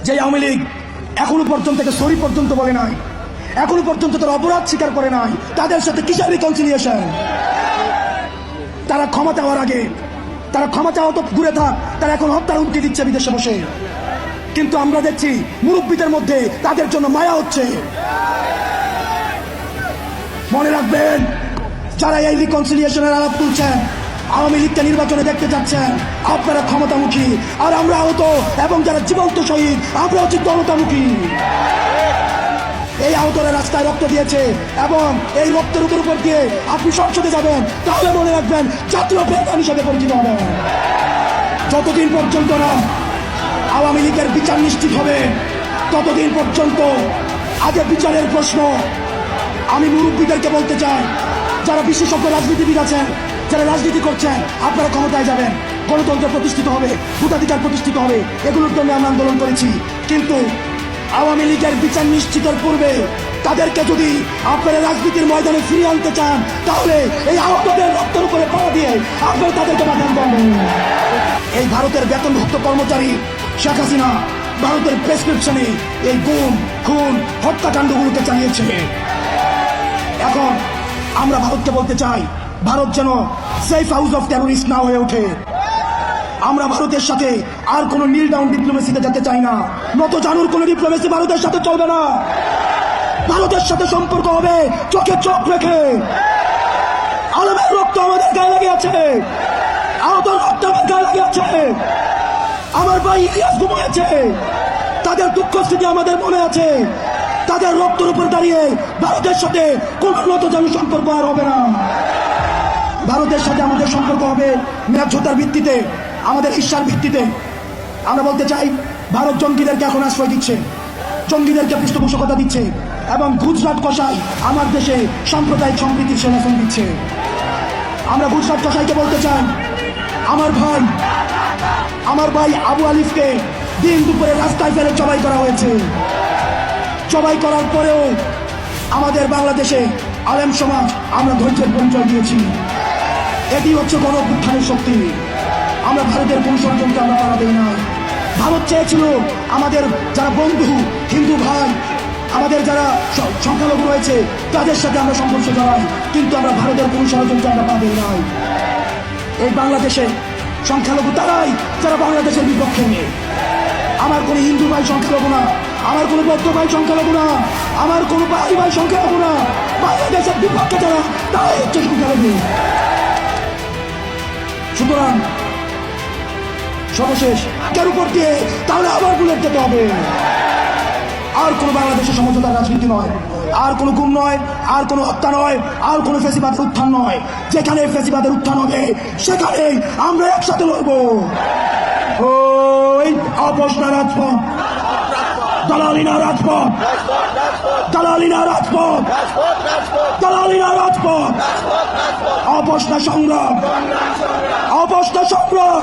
যে আওয়ামী লীগ এখনো পর্যন্ত সরি পর্যন্ত বলে নাই, এখনো পর্যন্ত তারা অপরাধ স্বীকার করে নাই, তাদের সাথে কিসের রিকনসিলিয়েশন? তারা ক্ষমা চাওয়ার আগে, তারা ক্ষমা চাওয়া তো দূরে থাক, তারা এখন হত্যার হুমকি দিচ্ছে বিদেশে বসে। কিন্তু আমরা দেখছি মুরব্বীদের মধ্যে তাদের জন্য মায়া হচ্ছে। মনে রাখবেন, যারা এই রিকনসিলিয়েশনের আলাপ তুলছেন, আওয়ামী লীগকে নির্বাচনে দেখতে যাচ্ছেন, আপনারা ক্ষমতামুখী, আর আমরা আহত এবং যারা জীবন্ত শহীদ আমরা হচ্ছে জনতামুখী। এই আহতরা রাস্তায় রক্ত দিয়েছে এবং এই রক্তের উপর দিয়ে আপনি সংসদে যাবেন, তাহলে মনে রাখবেন জাতীয় প্রেরণা হিসেবে পরিচিত হবেন। যতদিন পর্যন্ত না আওয়ামী লীগের বিচার নিশ্চিত হবে, ততদিন পর্যন্ত আগে বিচারের প্রশ্ন। আমি মুরব্বীদেরকে বলতে চাই, যারা বিশেষজ্ঞ রাজনীতিবিদ আছেন, যারা রাজনীতি করছেন, আপনারা ক্ষমতায় যাবেন, গণতন্ত্র প্রতিষ্ঠিত হবে, ভোটাধিকার প্রতিষ্ঠিত হবে, এগুলোর জন্য আমরা আন্দোলন করেছি। কিন্তু আওয়ামী লীগের বিচার নিশ্চিতের পূর্বে তাদেরকে যদি আপনারা রাজনীতির ময়দানে ফিরিয়ে আনতে চান, তাহলে এই আহতদের রক্তের উপরে পা দিয়ে আপনারা তাদেরকে বাঁচান করবেন। এই ভারতের বেতনভুক্ত কর্মচারী শেখ হাসিনা ভারতের প্রেসক্রিপশনে এই গুম, খুন, হত্যাকাণ্ডগুলোকে চালিয়েছে। এখন আমরা ভারতকে বলতে চাই, ভারত যেন সেফ হাউস অফ টেরোরিস্ট না হয়ে ওঠে। আমরা ভারতের সাথে আর কোনো নীল ডাউন ডিপ্লোমেসিতে যেতে চাই না। নত জানুর কোনো ডিপ্লোমেসি ভারতের সাথে চলবে না। ভারতের সাথে সম্পর্ক হবে চোখে চোখ রেখে। আলমের রক্ত আমাদের গায়ে লেগে আছে, আহত রক্ত আমার গায়ে লেগে আছে। আমার ভাই ইলিয়াস ঘুমিয়েছে, তাদের দুঃখ স্থিতি আমাদের মনে আছে। তাদের রক্তের উপর দাঁড়িয়ে ভারতের সাথে কোন নত জানু সম্পর্ক আর হবে না। ভারতের সাথে আমাদের সম্পর্ক হবে ন্যায্যতার ভিত্তিতে, আমাদের ঈর্ষার ভিত্তিতে। আমরা বলতে চাই, ভারত জঙ্গিদেরকে এখন আশ্রয় দিচ্ছে, জঙ্গিদেরকে পৃষ্ঠপোষকতা দিচ্ছে এবং গুজরাট কসাই আমার দেশে সাম্প্রদায়িক সম্প্রীতির সেনাসন দিচ্ছে। আমরা গুজরাট কসাইকে বলতে চাই, আমার ভাই আবু আলিফকে দিন দুপুরে রাস্তায় ফেলে জবাই করা হয়েছে। জবাই করার পরেও আমাদের বাংলাদেশে আলেম সমাজ আমরা ধৈর্যের পরিচয় দিয়েছি। এটি হচ্ছে গণঅভ্যুত্থানের শক্তি। আমরা ভারতের কোন ষড়যন্ত্রকে আমরা পাড়া দেই না। ভারত চেয়েছিল আমাদের যারা বন্ধু হিন্দু ভাই, আমাদের যারা সংখ্যালঘু রয়েছে, তাদের সাথে আমরা সংঘর্ষ জড়াই, কিন্তু আমরা ভারতের কোন ষড়যন্ত্র আমরা পা দেই নাই। এই বাংলাদেশে সংখ্যালঘু তারাই যারা বাংলাদেশের বিপক্ষে নেই। আমার কোনো হিন্দু ভাই সংখ্যালঘু না, আমার কোনো বৌদ্ধ ভাই সংখ্যালঘু না, আমার কোনো বাঙালি ভাই সংখ্যালঘু না। বাংলাদেশের বিপক্ষে যারা, তারাই হচ্ছে সংখ্যালঘু। সুতরাং সর্বশেষ একের উপর দিয়ে তাহলে আবার বুলেট যেতে হবে। আর কোনো বাংলাদেশের সমঝোতার রাজনীতি নয়, আর কোনো গুম নয়, আর কোনো হত্যা নয়, আর কোনো ফেসিবাদের উত্থান নয়। যেখানে ফেসিবাদের উত্থান হবে, সেখানেই আমরা একসাথে লড়বো। ওই আপোষনা রাজপথ, দালালিনা রাজপথ, দালালিনা রাজপথ, দালালিনা রাজপথ, আপোষনা সংগ্রাম, আপোষনা সংগ্রাম।